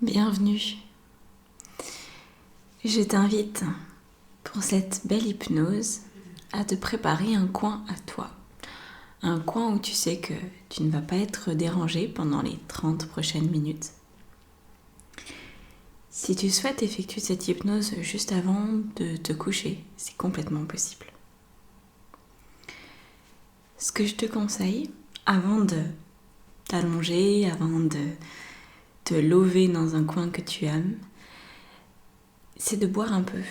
Bienvenue. Je t'invite pour cette belle hypnose à te préparer un coin à toi. Un coin où tu sais que tu ne vas pas être dérangé pendant les 30 prochaines minutes. Si tu souhaites effectuer cette hypnose juste avant de te coucher, c'est complètement possible. Ce que je te conseille, avant de t'allonger, avant de te lever dans un coin que tu aimes, c'est de boire un peu,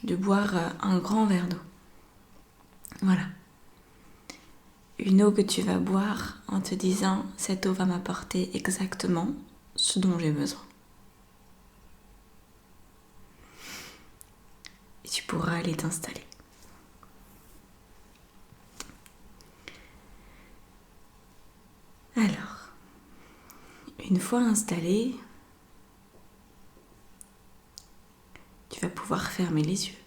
de boire un grand verre d'eau. Voilà. Une eau que tu vas boire en te disant « cette eau va m'apporter exactement ce dont j'ai besoin ». Et tu pourras aller t'installer. Alors, une fois installé, tu vas pouvoir fermer les yeux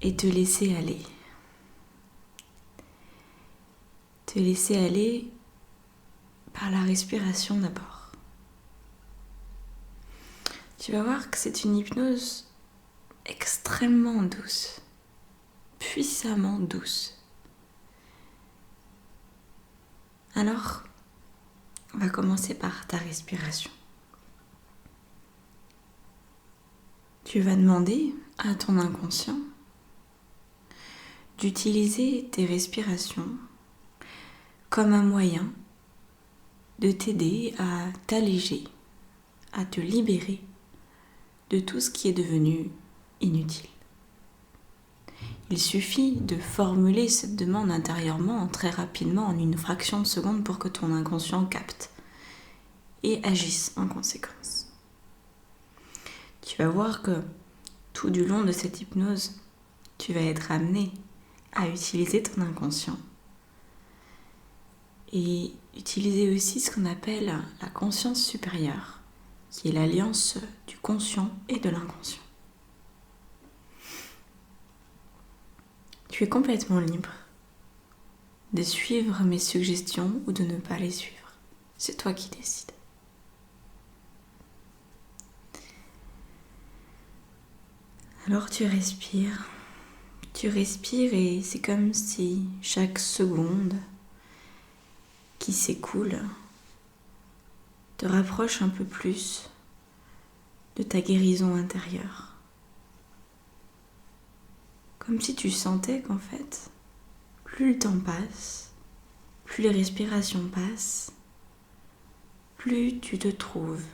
et te laisser aller. Te laisser aller par la respiration d'abord. Tu vas voir que c'est une hypnose extrêmement douce, puissamment douce. Alors, on va commencer par ta respiration. Tu vas demander à ton inconscient d'utiliser tes respirations comme un moyen de t'aider à t'alléger, à te libérer de tout ce qui est devenu inutile. Il suffit de formuler cette demande intérieurement très rapidement en une fraction de seconde pour que ton inconscient capte et agisse en conséquence. Tu vas voir que tout du long de cette hypnose, tu vas être amené à utiliser ton inconscient et utiliser aussi ce qu'on appelle la conscience supérieure, qui est l'alliance du conscient et de l'inconscient. Tu es complètement libre de suivre mes suggestions ou de ne pas les suivre. C'est toi qui décides. Alors tu respires et c'est comme si chaque seconde qui s'écoule te rapproche un peu plus de ta guérison intérieure. Comme si tu sentais qu'en fait, plus le temps passe, plus les respirations passent, plus tu te trouves,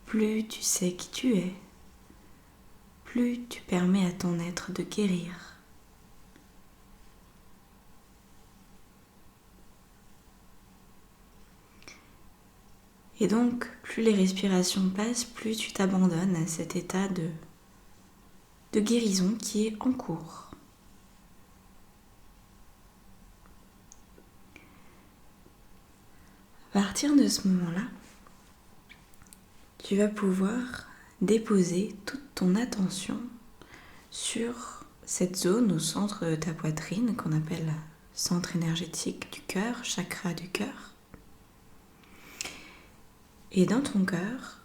plus tu sais qui tu es, plus tu permets à ton être de guérir. Et donc, plus les respirations passent, plus tu t'abandonnes à cet état de guérison qui est en cours. À partir de ce moment-là, tu vas pouvoir déposer toute ton attention sur cette zone au centre de ta poitrine qu'on appelle centre énergétique du cœur, chakra du cœur. Et dans ton cœur,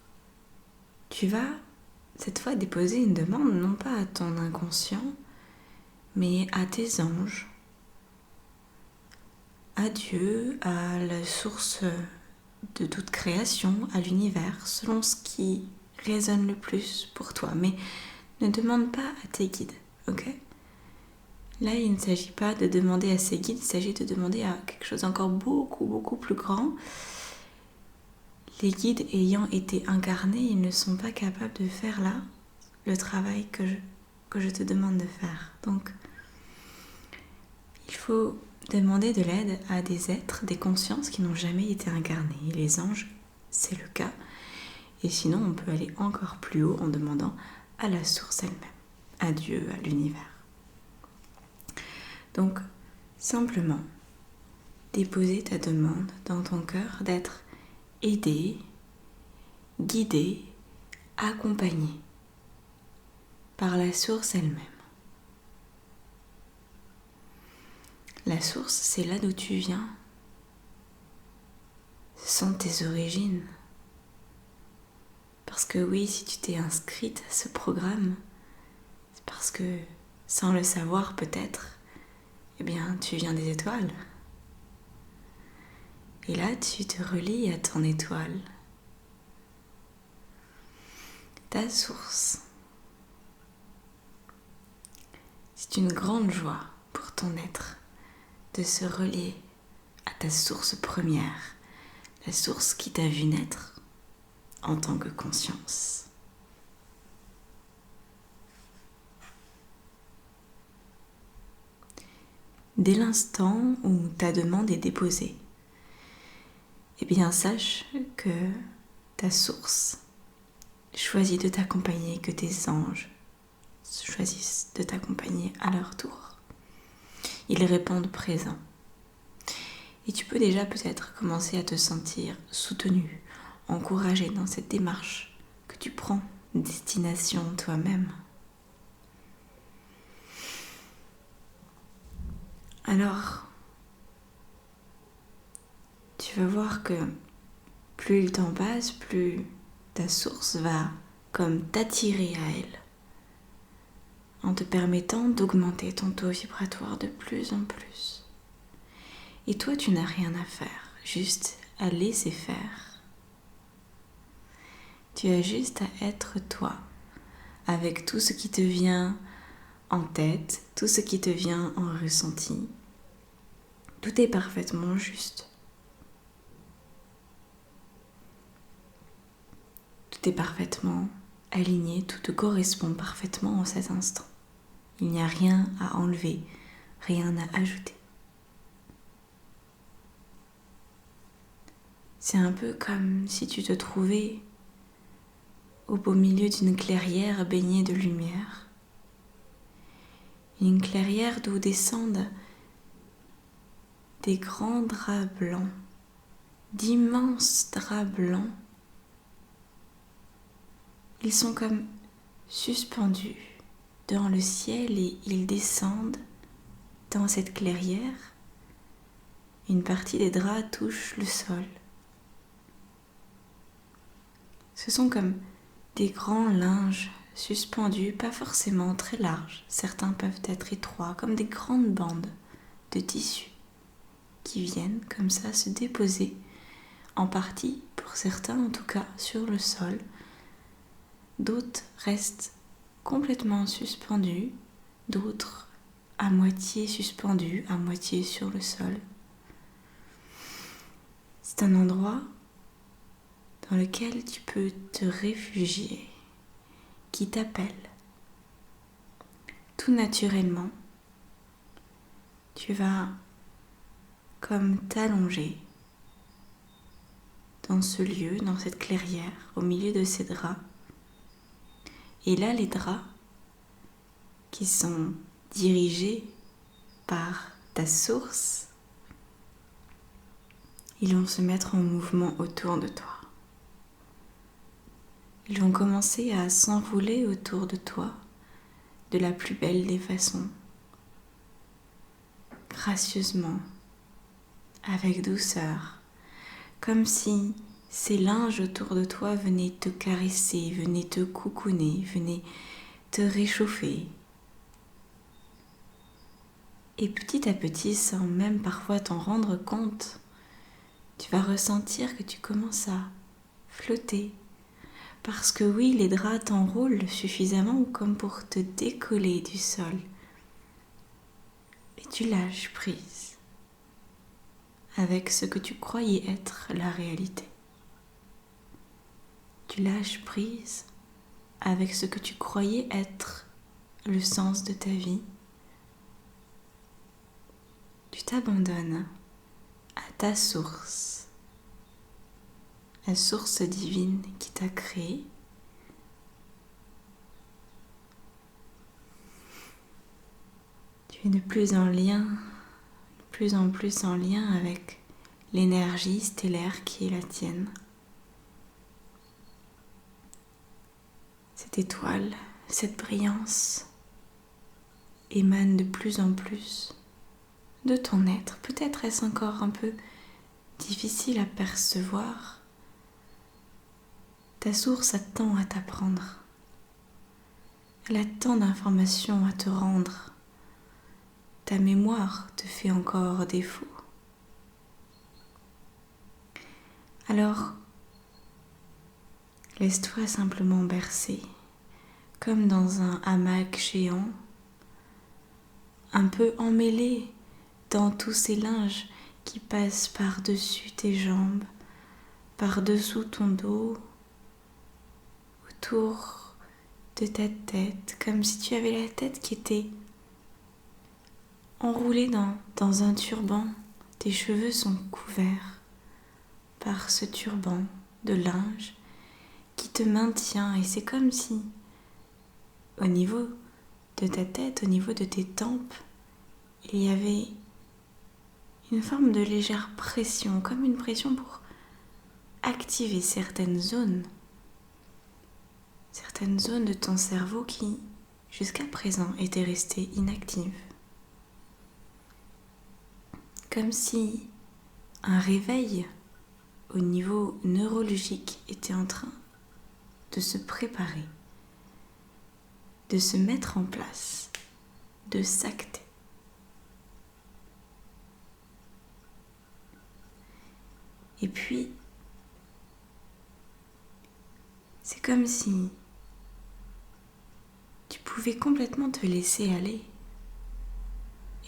tu vas cette fois déposer une demande non pas à ton inconscient, mais à tes anges, à Dieu, à la source de toute création, à l'univers, selon ce qui résonne le plus pour toi. Mais ne demande pas à tes guides, ok ? Là, il ne s'agit pas de demander à ces guides, il s'agit de demander à quelque chose d'encore beaucoup plus grand. Les guides ayant été incarnés, ils ne sont pas capables de faire là le travail que je te demande de faire. Donc, il faut demander de l'aide à des êtres, des consciences qui n'ont jamais été incarnés. Et les anges, c'est le cas. Et sinon, on peut aller encore plus haut en demandant à la source elle-même, à Dieu, à l'univers. Donc, simplement, déposer ta demande dans ton cœur d'être aidé, guidé, accompagné par la source elle-même. La source, c'est là d'où tu viens. Ce sont tes origines. Parce que oui, si tu t'es inscrite à ce programme, c'est parce que, sans le savoir peut-être, eh bien, tu viens des étoiles. Et là, tu te relis à ton étoile, ta source. C'est une grande joie pour ton être de se relier à ta source première, la source qui t'a vu naître en tant que conscience. Dès l'instant où ta demande est déposée, eh bien sache que ta source choisit de t'accompagner, que tes anges choisissent de t'accompagner à leur tour. Ils répondent présents. Et tu peux déjà peut-être commencer à te sentir soutenu, encouragé dans cette démarche que tu prends, destination toi-même. Alors, tu vas voir que plus le temps passe, plus ta source va comme t'attirer à elle, en te permettant d'augmenter ton taux vibratoire de plus en plus. Et toi, tu n'as rien à faire, juste à laisser faire. Tu as juste à être toi, avec tout ce qui te vient en tête, tout ce qui te vient en ressenti. Tout est parfaitement juste. Tout est parfaitement aligné, tout te correspond parfaitement en cet instant. Il n'y a rien à enlever, rien à ajouter. C'est un peu comme si tu te trouvais au beau milieu d'une clairière baignée de lumière. Une clairière d'où descendent des grands draps blancs, d'immenses draps blancs. Ils sont comme suspendus dans le ciel et ils descendent dans cette clairière. Une partie des draps touche le sol. Ce sont comme des grands linges suspendus, pas forcément très larges. Certains peuvent être étroits, comme des grandes bandes de tissu qui viennent comme ça se déposer, en partie, pour certains en tout cas, sur le sol. D'autres restent complètement suspendus, d'autres à moitié suspendus, à moitié sur le sol. C'est un endroit dans lequel tu peux te réfugier, qui t'appelle. Tout naturellement, tu vas comme t'allonger dans ce lieu, dans cette clairière, au milieu de ces draps. Et là, les draps qui sont dirigés par ta source, ils vont se mettre en mouvement autour de toi. Ils vont commencer à s'enrouler autour de toi de la plus belle des façons, gracieusement, avec douceur, comme si ces linges autour de toi venaient te caresser, venaient te coucouner, venaient te réchauffer. Et petit à petit, sans même parfois t'en rendre compte, tu vas ressentir que tu commences à flotter. Parce que oui, les draps t'enroulent suffisamment comme pour te décoller du sol. Et tu lâches prise avec ce que tu croyais être la réalité. Tu lâches prise avec ce que tu croyais être le sens de ta vie. Tu t'abandonnes à ta source, la source divine qui t'a créé. Tu es de plus en plus en lien avec l'énergie stellaire qui est la tienne. Cette étoile, cette brillance émane de plus en plus de ton être. Peut-être est-ce encore un peu difficile à percevoir, ta source a tant à t'apprendre. Elle a tant d'informations à te rendre. Ta mémoire te fait encore défaut. Alors, laisse-toi simplement bercer, comme dans un hamac géant, un peu emmêlé dans tous ces linges qui passent par-dessus tes jambes, par-dessous ton dos, autour de ta tête, comme si tu avais la tête qui était enroulée dans un turban. Tes cheveux sont couverts par ce turban de linge qui te maintient, et c'est comme si au niveau de ta tête, au niveau de tes tempes, il y avait une forme de légère pression, comme une pression pour activer certaines zones de ton cerveau qui, jusqu'à présent, étaient restées inactives. Comme si un réveil au niveau neurologique était en train de se préparer, de se mettre en place, de s'acter. Et puis, c'est comme si tu pouvais complètement te laisser aller.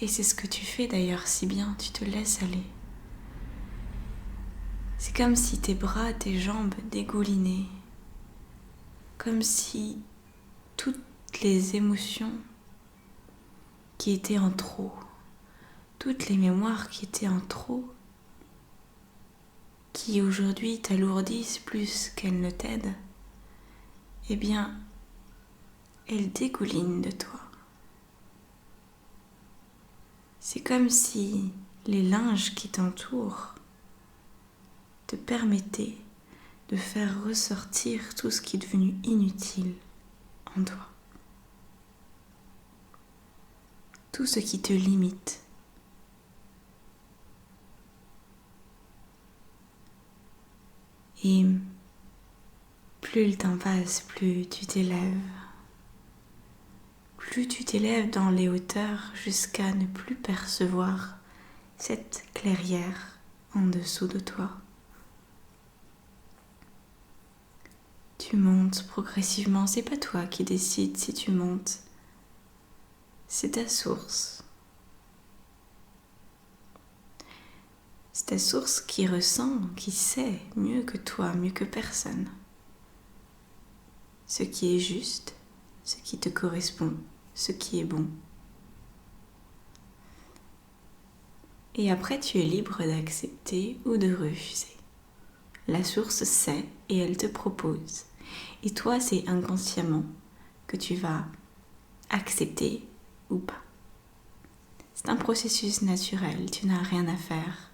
Et c'est ce que tu fais d'ailleurs si bien, tu te laisses aller. C'est comme si tes bras, tes jambes dégoulinaient, comme si toutes les émotions qui étaient en trop, toutes les mémoires qui étaient en trop, qui aujourd'hui t'alourdissent plus qu'elles ne t'aident, eh bien, elles dégoulinent de toi. C'est comme si les linges qui t'entourent te permettaient de faire ressortir tout ce qui est devenu inutile en toi. Tout ce qui te limite. Et plus le temps passe, plus tu t'élèves. Plus tu t'élèves dans les hauteurs jusqu'à ne plus percevoir cette clairière en dessous de toi. Tu montes progressivement, c'est pas toi qui décides si tu montes, c'est ta source. C'est ta source qui ressent, qui sait mieux que toi, mieux que personne, ce qui est juste, ce qui te correspond, ce qui est bon. Et après, tu es libre d'accepter ou de refuser. La source sait et elle te propose. Et toi, c'est inconsciemment que tu vas accepter ou pas. C'est un processus naturel, tu n'as rien à faire,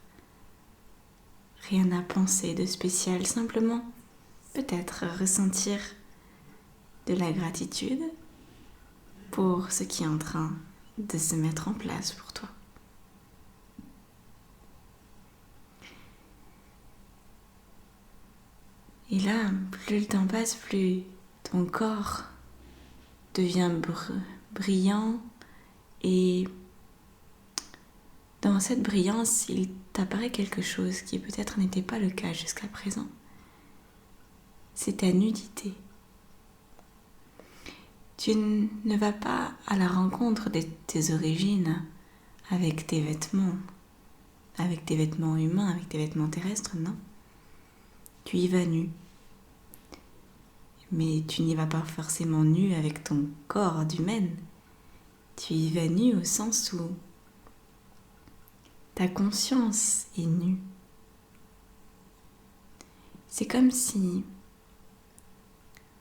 rien à penser de spécial, simplement peut-être ressentir de la gratitude pour ce qui est en train de se mettre en place pour toi. Et là, plus le temps passe, plus ton corps devient brillant, et dans cette brillance, il t'apparaît quelque chose qui peut-être n'était pas le cas jusqu'à présent. C'est ta nudité. Tu ne vas pas à la rencontre de tes origines avec tes vêtements humains, avec tes vêtements terrestres, non. Tu y vas nu. Mais tu n'y vas pas forcément nu avec ton corps d'humaine. Tu y vas nu au sens où ta conscience est nue. C'est comme si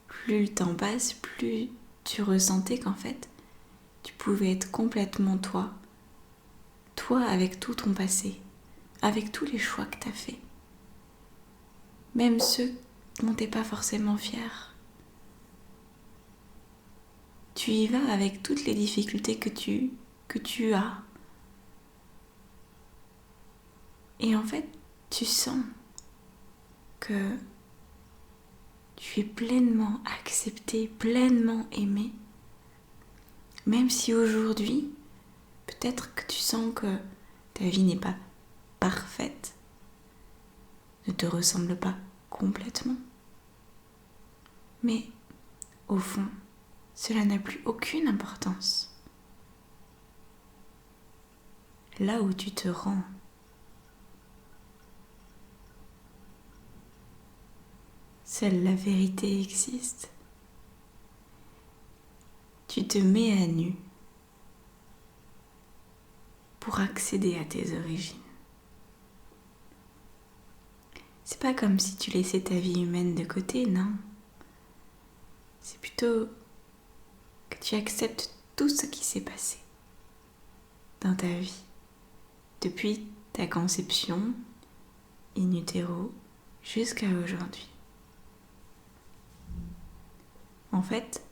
plus le temps passe, plus tu ressentais qu'en fait, tu pouvais être complètement toi. Toi avec tout ton passé, avec tous les choix que tu as faits. Même ceux dont tu n'es pas forcément fier. Tu y vas avec toutes les difficultés que tu as. Et en fait, tu sens que tu es pleinement accepté, pleinement aimé, même si aujourd'hui, peut-être que tu sens que ta vie n'est pas parfaite, ne te ressemble pas complètement. Mais au fond, cela n'a plus aucune importance. Là où tu te rends, seule la vérité existe. Tu te mets à nu pour accéder à tes origines. C'est pas comme si tu laissais ta vie humaine de côté, non. C'est plutôt que tu acceptes tout ce qui s'est passé dans ta vie, depuis ta conception in utero jusqu'à aujourd'hui. En fait,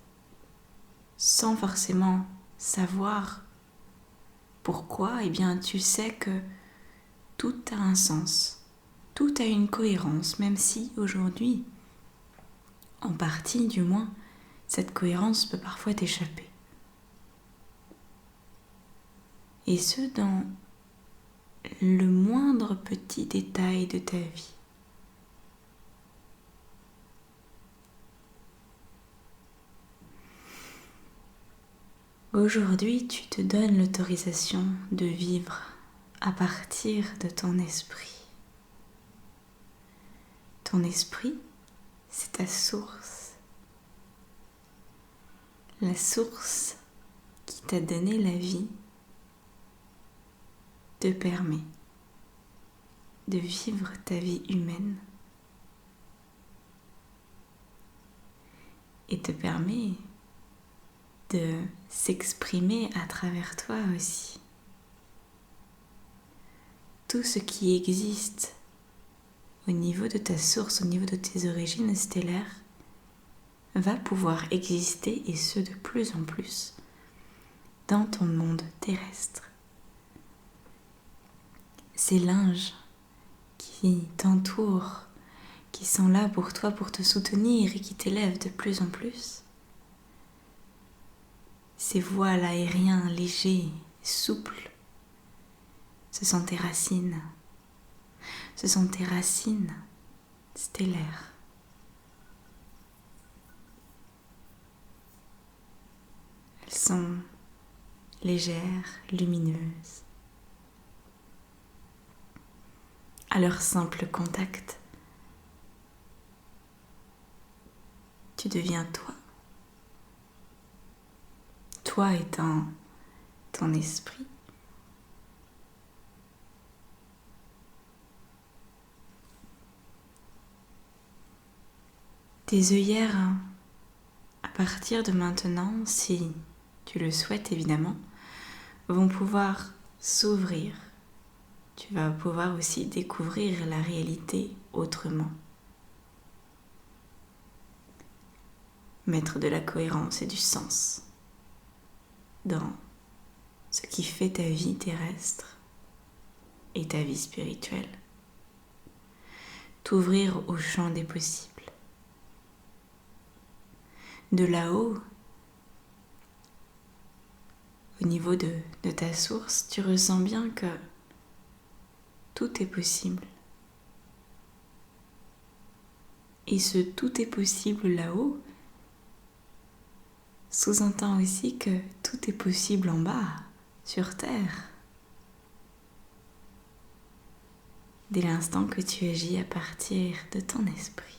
sans forcément savoir pourquoi, eh bien tu sais que tout a un sens, tout a une cohérence, même si aujourd'hui, en partie du moins, cette cohérence peut parfois t'échapper. Et ce, dans le moindre petit détail de ta vie. Aujourd'hui, tu te donnes l'autorisation de vivre à partir de ton esprit. Ton esprit, c'est ta source. La source qui t'a donné la vie te permet de vivre ta vie humaine et te permet de s'exprimer à travers toi aussi. Tout ce qui existe au niveau de ta source, au niveau de tes origines stellaires, va pouvoir exister, et ce de plus en plus, dans ton monde terrestre. Ces linges qui t'entourent, qui sont là pour toi, pour te soutenir et qui t'élèvent de plus en plus, ces voiles aériens légers, souples, ce sont tes racines. Ce sont tes racines stellaires. Elles sont légères, lumineuses. À leur simple contact, tu deviens toi. Toi étant ton esprit. Tes œillères, à partir de maintenant, si tu le souhaites évidemment, vont pouvoir s'ouvrir. Tu vas pouvoir aussi découvrir la réalité autrement. Mettre de la cohérence et du sens dans ce qui fait ta vie terrestre et ta vie spirituelle. T'ouvrir au champ des possibles. De là-haut, au niveau de ta source, tu ressens bien que tout est possible. Et ce tout est possible là-haut sous-entend aussi que tout est possible en bas, sur Terre. Dès l'instant que tu agis à partir de ton esprit.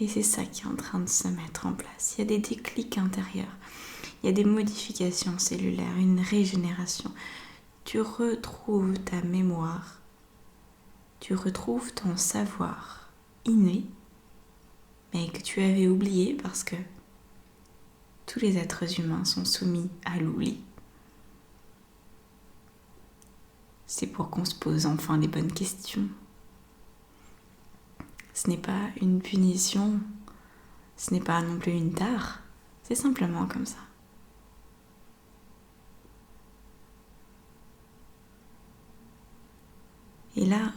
Et c'est ça qui est en train de se mettre en place. Il y a des déclics intérieurs, il y a des modifications cellulaires, une régénération. Tu retrouves ta mémoire, tu retrouves ton savoir inné, mais que tu avais oublié parce que tous les êtres humains sont soumis à l'oubli. C'est pour qu'on se pose enfin les bonnes questions. Ce n'est pas une punition, ce n'est pas non plus une tare, c'est simplement comme ça. Et là,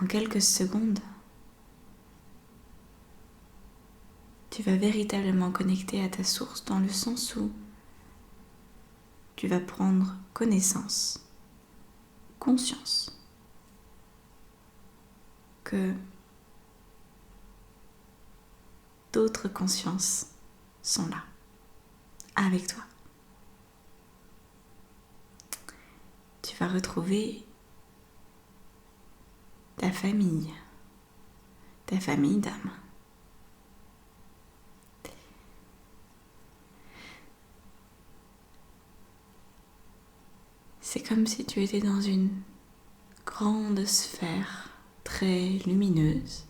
En quelques secondes, tu vas véritablement connecter à ta source dans le sens où tu vas prendre connaissance, conscience que d'autres consciences sont là, avec toi. Tu vas retrouver ta famille d'âme. C'est comme si tu étais dans une grande sphère très lumineuse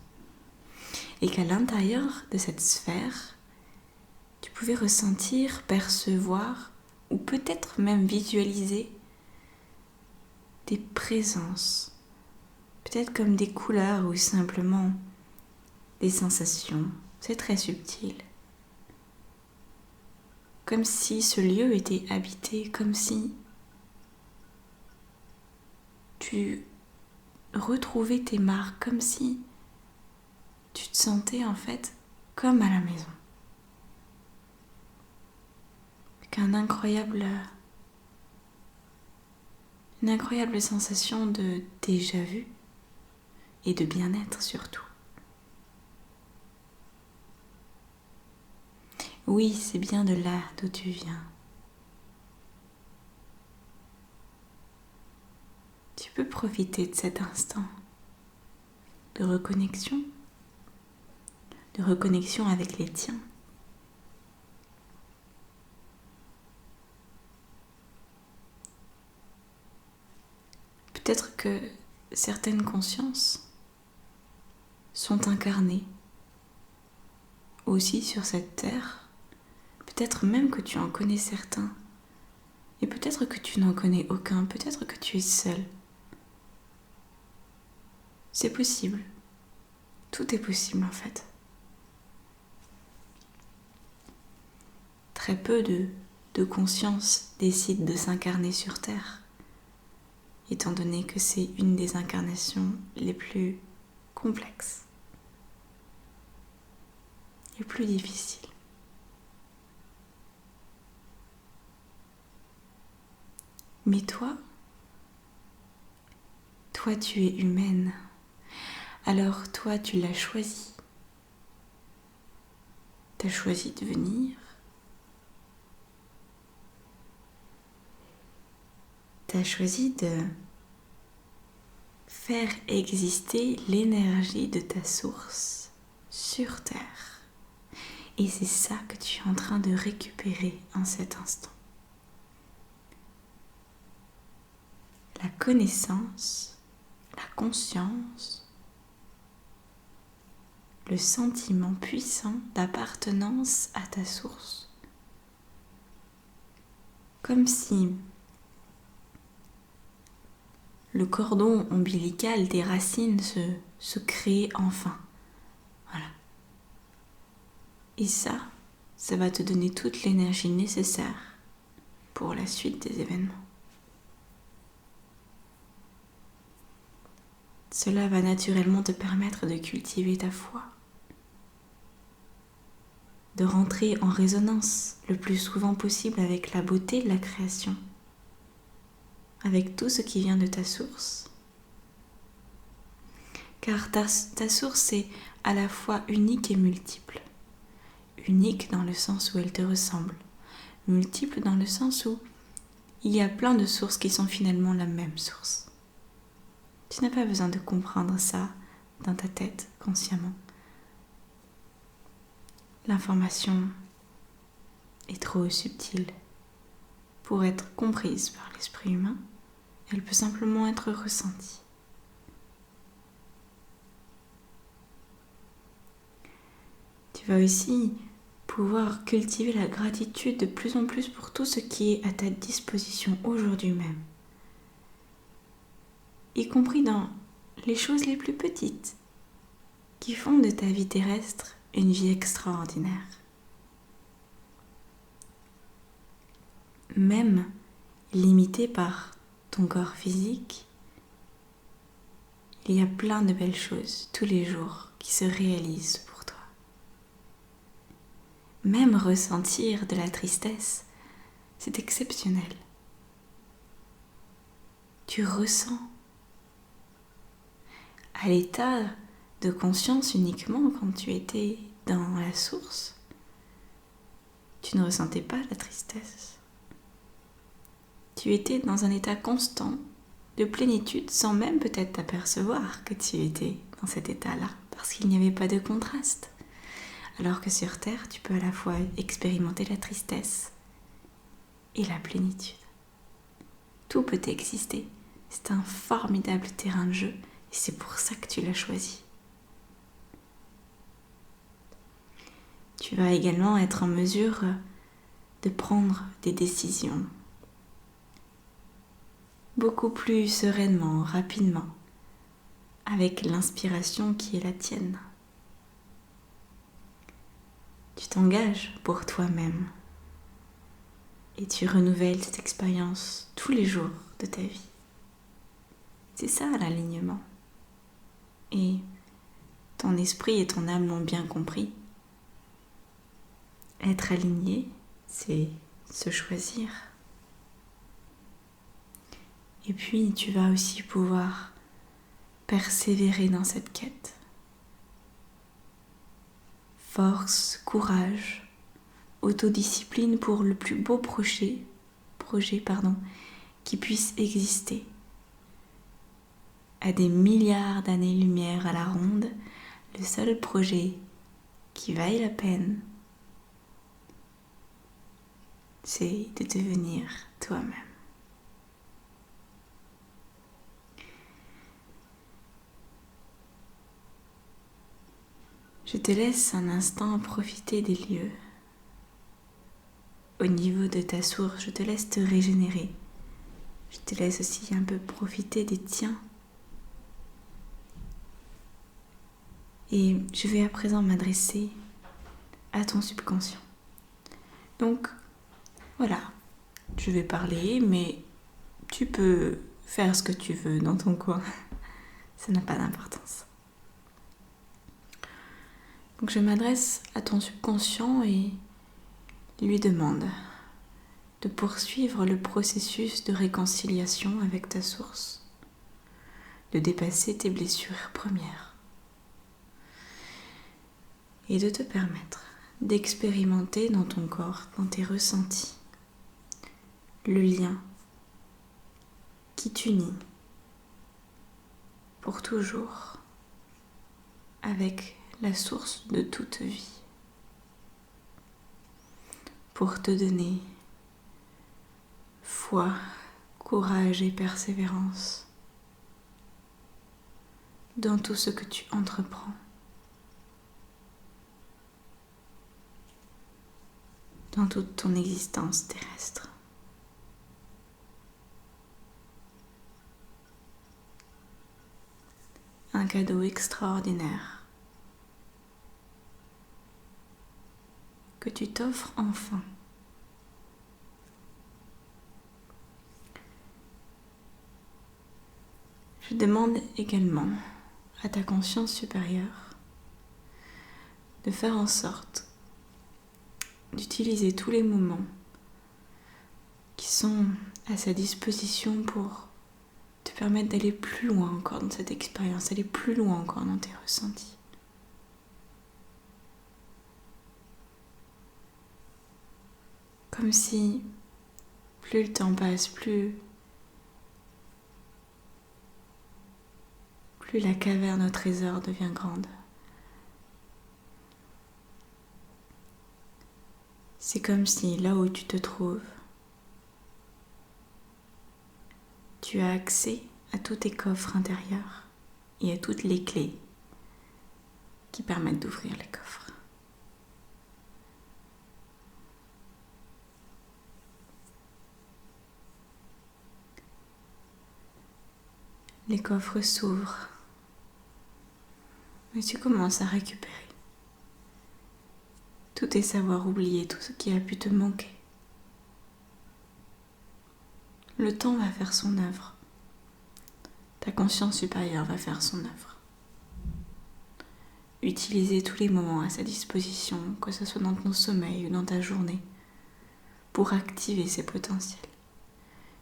et qu'à l'intérieur de cette sphère, tu pouvais ressentir, percevoir ou peut-être même visualiser des présences, peut-être comme des couleurs ou simplement des sensations. C'est très subtil. Comme si ce lieu était habité, comme si tu retrouvais tes marques, comme si tu te sentais en fait comme à la maison. Avec une incroyable sensation de déjà vu et de bien-être surtout. Oui, c'est bien de là d'où tu viens. Tu peux profiter de cet instant de reconnexion avec les tiens. Peut-être que certaines consciences sont incarnées aussi sur cette terre. Peut-être même que tu en connais certains. Et peut-être que tu n'en connais aucun. Peut-être que tu es seul. C'est possible. Tout est possible en fait. Très peu de consciences décident de s'incarner sur terre, étant donné que c'est une des incarnations les plus complexes, les plus difficiles. Mais toi tu es humaine, alors toi tu l'as choisi. Tu as choisi de venir, tu as choisi de faire exister l'énergie de ta source sur Terre. Et c'est ça que tu es en train de récupérer en cet instant. La connaissance, la conscience, le sentiment puissant d'appartenance à ta source. Comme si le cordon ombilical des racines se crée enfin. Voilà. Et ça va te donner toute l'énergie nécessaire pour la suite des événements. Cela va naturellement te permettre de cultiver ta foi, de rentrer en résonance le plus souvent possible avec la beauté de la création, avec tout ce qui vient de ta source. Car ta source est à la fois unique et multiple. Unique dans le sens où elle te ressemble, multiple dans le sens où il y a plein de sources qui sont finalement la même source. Tu n'as pas besoin de comprendre ça dans ta tête consciemment. L'information est trop subtile pour être comprise par l'esprit humain. Elle peut simplement être ressentie. Tu vas aussi pouvoir cultiver la gratitude de plus en plus pour tout ce qui est à ta disposition aujourd'hui même, y compris dans les choses les plus petites qui font de ta vie terrestre une vie extraordinaire. Même limitée par ton corps physique, Il y a plein de belles choses tous les jours qui se réalisent pour toi. Même ressentir de la tristesse, c'est exceptionnel. Tu ressens à l'état de conscience uniquement quand tu étais dans la source. Tu ne ressentais pas la tristesse. Tu étais dans un état constant de plénitude sans même peut-être t'apercevoir que tu étais dans cet état-là parce qu'il n'y avait pas de contraste. Alors que sur Terre, tu peux à la fois expérimenter la tristesse et la plénitude. Tout peut exister. C'est un formidable terrain de jeu et c'est pour ça que tu l'as choisi. Tu vas également être en mesure de prendre des décisions beaucoup plus sereinement, rapidement, avec l'inspiration qui est la tienne. Tu t'engages pour toi-même et tu renouvelles cette expérience tous les jours de ta vie. C'est ça l'alignement. Et ton esprit et ton âme l'ont bien compris. Être aligné, c'est se choisir. Et puis tu vas aussi pouvoir persévérer dans cette quête. Force, courage, autodiscipline pour le plus beau projet qui puisse exister. À des milliards d'années-lumière à la ronde, le seul projet qui vaille la peine, c'est de devenir toi-même. Je te laisse un instant profiter des lieux. Au niveau de ta source, je te laisse te régénérer. Je te laisse aussi un peu profiter des tiens. Et je vais à présent m'adresser à ton subconscient. Donc, voilà, je vais parler, mais tu peux faire ce que tu veux dans ton coin. Ça n'a pas d'importance. Donc je m'adresse à ton subconscient et lui demande de poursuivre le processus de réconciliation avec ta source, de dépasser tes blessures premières et de te permettre d'expérimenter dans ton corps, dans tes ressentis, le lien qui t'unit pour toujours avec la source de toute vie, pour te donner foi, courage et persévérance dans tout ce que tu entreprends. Dans toute ton existence terrestre. Un cadeau extraordinaire que tu t'offres enfin. Je demande également à ta conscience supérieure de faire en sorte d'utiliser tous les moments qui sont à sa disposition pour te permettre d'aller plus loin encore dans cette expérience, aller plus loin encore dans tes ressentis. Comme si plus le temps passe, plus la caverne au trésor devient grande. C'est comme si là où tu te trouves, tu as accès à tous tes coffres intérieurs et à toutes les clés qui permettent d'ouvrir les coffres. Les coffres s'ouvrent et tu commences à récupérer tous tes savoirs oubliés, tout ce qui a pu te manquer. Le temps va faire son œuvre. ta conscience supérieure va faire son œuvre. Utilisez tous les moments à sa disposition, que ce soit dans ton sommeil ou dans ta journée, pour activer ses potentiels.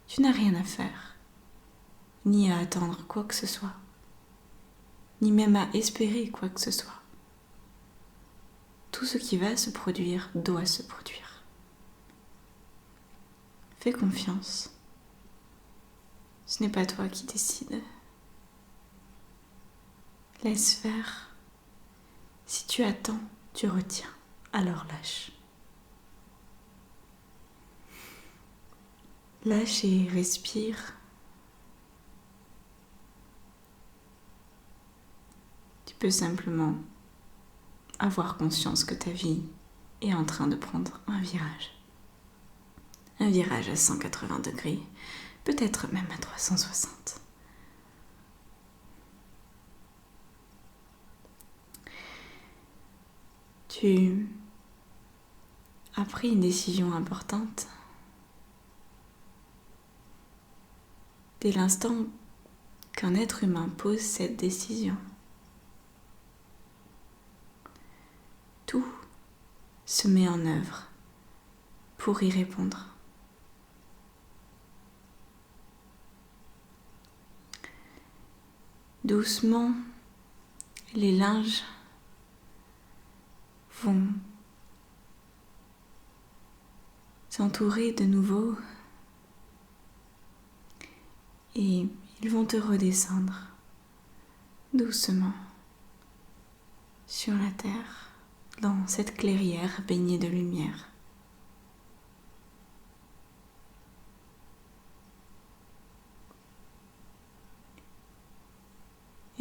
Tu n'as rien à faire, ni à attendre quoi que ce soit, ni même à espérer quoi que ce soit. Tout ce qui va se produire doit se produire. Fais confiance. Ce n'est pas toi qui décides. Laisse faire. Si tu attends, tu retiens. Alors lâche. Lâche et respire. Tu peux simplement avoir conscience que ta vie est en train de prendre un virage. Un virage à 180 degrés, peut-être même à 360. Tu as pris une décision importante. Dès l'instant qu'un être humain pose cette décision, tout se met en œuvre pour y répondre. Doucement, les linges vont s'entourer de nouveau et ils vont te redescendre doucement sur la terre, dans cette clairière baignée de lumière.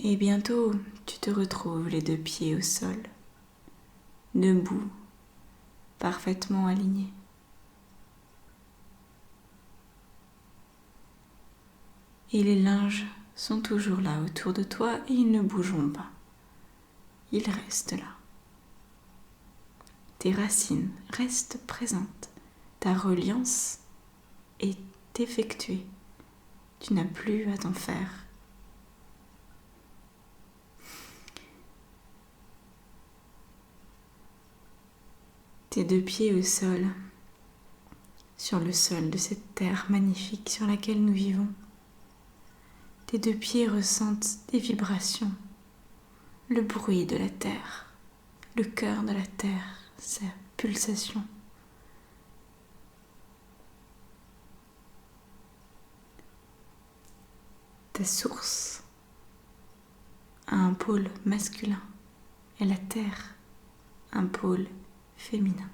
Et bientôt, tu te retrouves les deux pieds au sol, debout, parfaitement alignés. Et les linges sont toujours là autour de toi et ils ne bougeront pas. Ils restent là. Tes racines restent présentes. Ta reliance est effectuée. Tu n'as plus à t'en faire. Tes deux pieds au sol, sur le sol de cette terre magnifique sur laquelle nous vivons. Tes deux pieds ressentent des vibrations, le bruit de la terre, le cœur de la terre, sa pulsation. Ta source a un pôle masculin et la terre un pôle féminin.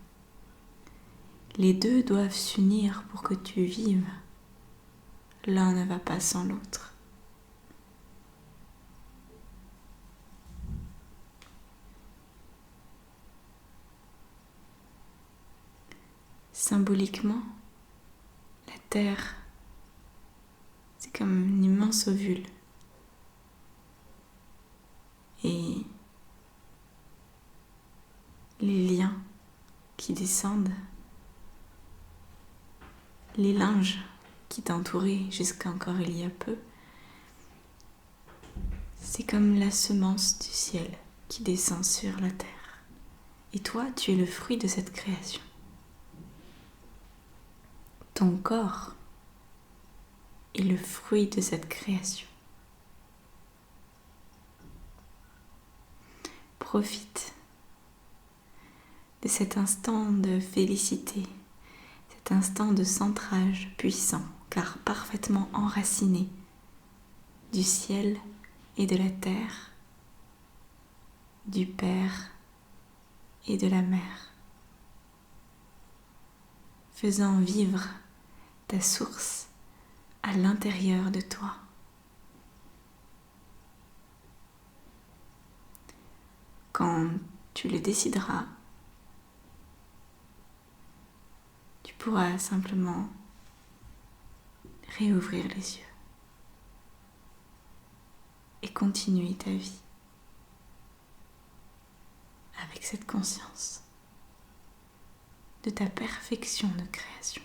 Les deux doivent s'unir pour que tu vives. L'un ne va pas sans l'autre. Symboliquement, la terre, c'est comme un immense ovule. Et les liens qui descendent, les linges qui t'entouraient jusqu'à encore il y a peu, c'est comme la semence du ciel qui descend sur la terre. Et toi, tu es le fruit de cette création. Ton corps est le fruit de cette création. Profite de cet instant de félicité, cet instant de centrage puissant, car parfaitement enraciné du ciel et de la terre, du Père et de la Mère, faisant vivre ta source à l'intérieur de toi. Quand tu le décideras, tu pourras simplement réouvrir les yeux et continuer ta vie avec cette conscience de ta perfection de création.